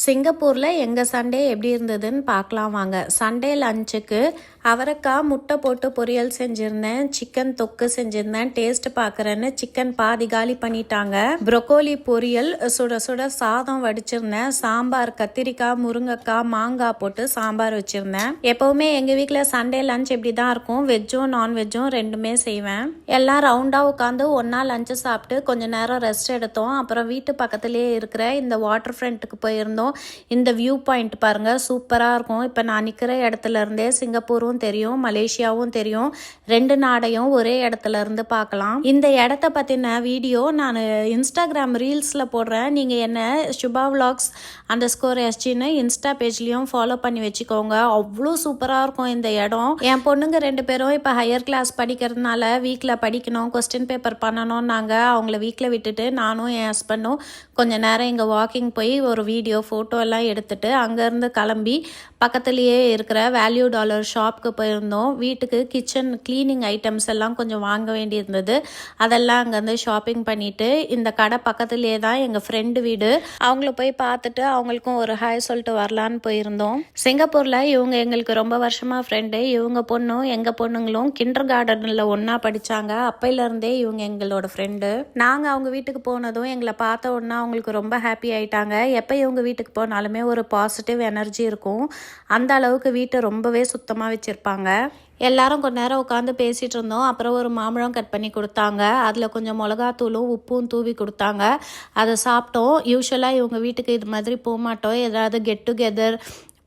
சிங்கப்பூரில் எங்கள் சண்டே எப்படி இருந்ததுன்னு பார்க்கலாம் வாங்க. சண்டே லஞ்சுக்கு அவரைக்காய் முட்டை போட்டு பொரியல் செஞ்சுருந்தேன், சிக்கன் தொக்கு செஞ்சுருந்தேன். டேஸ்ட் பார்க்குறேன்னு சிக்கன் பாதி காலி பண்ணிட்டாங்க. ப்ரொக்கோலி பொரியல், சுட சுட சாதம் வடிச்சிருந்தேன், சாம்பார் கத்திரிக்காய் முருங்கைக்காய் மாங்காய் போட்டு சாம்பார் வச்சுருந்தேன். எப்போவுமே எங்கள் வீட்டில் சண்டே லஞ்ச் இப்படி தான் இருக்கும். வெஜ்ஜும் நான்வெஜ்ஜும் ரெண்டுமே செய்வேன். எல்லாம் ரவுண்டாக உட்காந்து ஒன்றா லஞ்சு சாப்பிட்டு கொஞ்சம் நேரம் ரெஸ்ட் எடுத்தோம். அப்புறம் வீட்டு பக்கத்துலேயே இருக்கிற இந்த வாட்டர் ஃப்ரண்ட்டுக்கு போயிருந்தோம். இந்த வியூ பாயிண்ட் பாருங்கள், சூப்பராக இருக்கும். இப்போ நான் நிற்கிற இடத்துல இருந்தே சிங்கப்பூரும் தெரியும், மலேசியாவும் தெரியும். ரெண்டு நாடையும் ஒரே இடத்துல இருந்து பார்க்கலாம். இந்த இடத்த பற்றின வீடியோ நான் இன்ஸ்டாகிராம் ரீல்ஸில் போடுறேன். நீங்கள் என்ன சுபா விலாக்ஸ் _SGன்னு இன்ஸ்டா பேஜ்லேயும் ஃபாலோ பண்ணி வச்சுக்கோங்க. அவ்வளோ சூப்பராக இருக்கும் இந்த இடம். என் பொண்ணுங்க 2 பேரும் இப்போ ஹையர் கிளாஸ் படிக்கிறதுனால வீக்கில் படிக்கணும், கொஸ்டின் பேப்பர் பண்ணணும். நாங்கள் அவங்கள வீக்கில் விட்டுட்டு நானும் என் ஹஸ்பண்டும் கொஞ்சம் நேரம் இங்கே வாக்கிங் போய் ஒரு வீடியோ ஃபோட்டோ எல்லாம் எடுத்துட்டு அங்கேருந்து கிளம்பி பக்கத்துலேயே இருக்கிற வேல்யூ டாலர் ஷாப்க்கு போயிருந்தோம். வீட்டுக்கு கிச்சன் க்ளீனிங் ஐட்டம்ஸ் எல்லாம் கொஞ்சம் வாங்க வேண்டியிருந்தது. அதெல்லாம் அங்கேருந்து ஷாப்பிங் பண்ணிவிட்டு இந்த கடை பக்கத்துலேயே தான் எங்கள் ஃப்ரெண்டு வீடு. அவங்கள போய் பார்த்துட்டு அவங்களுக்கும் ஒரு ஹாய் சொல்லிட்டு வரலான்னு போயிருந்தோம். சிங்கப்பூரில் இவங்க எங்களுக்கு ரொம்ப வருஷமாக ஃப்ரெண்டு. இவங்க பொண்ணும் எங்கள் பொண்ணுங்களும் கிண்டர் கார்டனில் ஒன்றா படித்தாங்க. அப்பையிலேருந்தே இவங்க எங்களோட ஃப்ரெண்டு. நாங்கள் அவங்க வீட்டுக்கு போனதும் எங்களை பார்த்த உடனே அவங்களுக்கு ரொம்ப ஹாப்பி ஆயிட்டாங்க. எப்போ இவங்க வீட்டுக்கு போனாலுமே ஒரு பாசிட்டிவ் எனர்ஜி இருக்கும். அந்த அளவுக்கு வீட்டை ரொம்பவே சுத்தமாக வச்சுருப்பாங்க. எல்லாரும் கொஞ்ச நேரம் உட்காந்து பேசிகிட்டு இருந்தோம். அப்புறம் ஒரு மாம்பழம் கட் பண்ணி கொடுத்தாங்க. அதில் கொஞ்சம் மிளகாத்தூளும் உப்பும் தூவி கொடுத்தாங்க. அதை சாப்பிட்டோம். யூஸ்வலாக இவங்க வீட்டுக்கு இது மாதிரி போக மாட்டோம். ஏதாவது கெட் டுகெதர்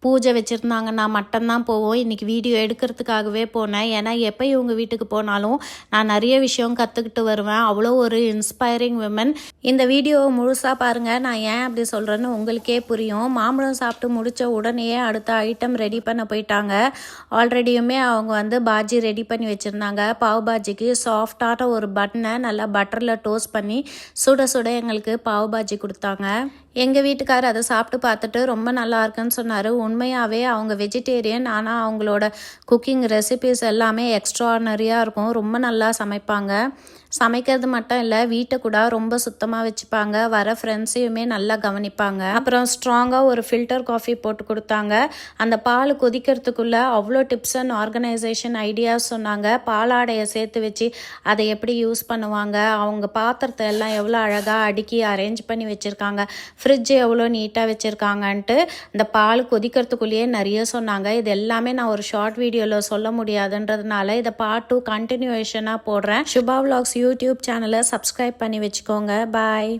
பூஜை வச்சுருந்தாங்கன்னா மட்டும்தான் போவோம். இன்றைக்கி வீடியோ எடுக்கிறதுக்காகவே போனேன். ஏன்னா எப்போ இவங்க வீட்டுக்கு போனாலும் நான் நிறைய விஷயம் கற்றுக்கிட்டு வருவேன். அவ்வளோ ஒரு இன்ஸ்பைரிங் விமன். இந்த வீடியோவை முழுசாக பாருங்கள். நான் ஏன் அப்படி சொல்கிறேன்னு உங்களுக்கே புரியும். மாம்பழம் சாப்பிட்டு முடித்த உடனே அடுத்த ஐட்டம் ரெடி பண்ண போயிட்டாங்க. ஆல்ரெடியுமே அவங்க பாஜி ரெடி பண்ணி வச்சுருந்தாங்க. பாவ் பாஜிக்கு சாஃப்டான ஒரு பட்டனை நல்லா பட்டரில் டோஸ்ட் பண்ணி சுட சுட எங்களுக்கு பாவ் பாஜி கொடுத்தாங்க. எங்கள் வீட்டுக்காரர் அதை சாப்பிட்டு பார்த்துட்டு ரொம்ப நல்லா இருக்குன்னு சொன்னார். உண்மையாகவே அவங்க வெஜிடேரியன், ஆனால் அவங்களோட குக்கிங் ரெசிபிஸ் எல்லாமே எக்ஸ்ட்ரானரியாக இருக்கும். ரொம்ப நல்லா சமைப்பாங்க. சமைக்கிறது மட்டும் இல்லை, வீட்டை கூட ரொம்ப சுத்தமாக வச்சுப்பாங்க. வர ஃப்ரெண்ட்ஸையுமே நல்லா கவனிப்பாங்க. அப்புறம் ஸ்ட்ராங்காக ஒரு ஃபில்டர் காஃபி போட்டு கொடுத்தாங்க. அந்த பால் கொதிக்கிறதுக்குள்ளே அவ்வளோ டிப்ஸ் அண்ட் ஆர்கனைசேஷன் ஐடியாஸ் சொன்னாங்க. பாலாடையை சேர்த்து வச்சு அதை எப்படி யூஸ் பண்ணுவாங்க, அவங்க பாத்திரத்தை எல்லாம் எவ்வளோ அழகாக அடுக்கி அரேஞ்ச் பண்ணி வச்சுருக்காங்க, ஃப்ரிட்ஜ் எவ்வளோ நீட்டாக வச்சுருக்காங்கன்ட்டு இந்த பால் கொதிக்கிறதுக்குள்ளேயே நிறைய சொன்னாங்க. இது எல்லாமே நான் ஒரு ஷார்ட் வீடியோவில் சொல்ல முடியாதுன்றதுனால இதை பார்ட் 2 கண்டினியூவேஷனாக போடுறேன். சுபா விலாக்ஸ் யூடியூப் சேனலை சப்ஸ்கிரைப் பண்ணி வச்சுக்கோங்க. பாய்.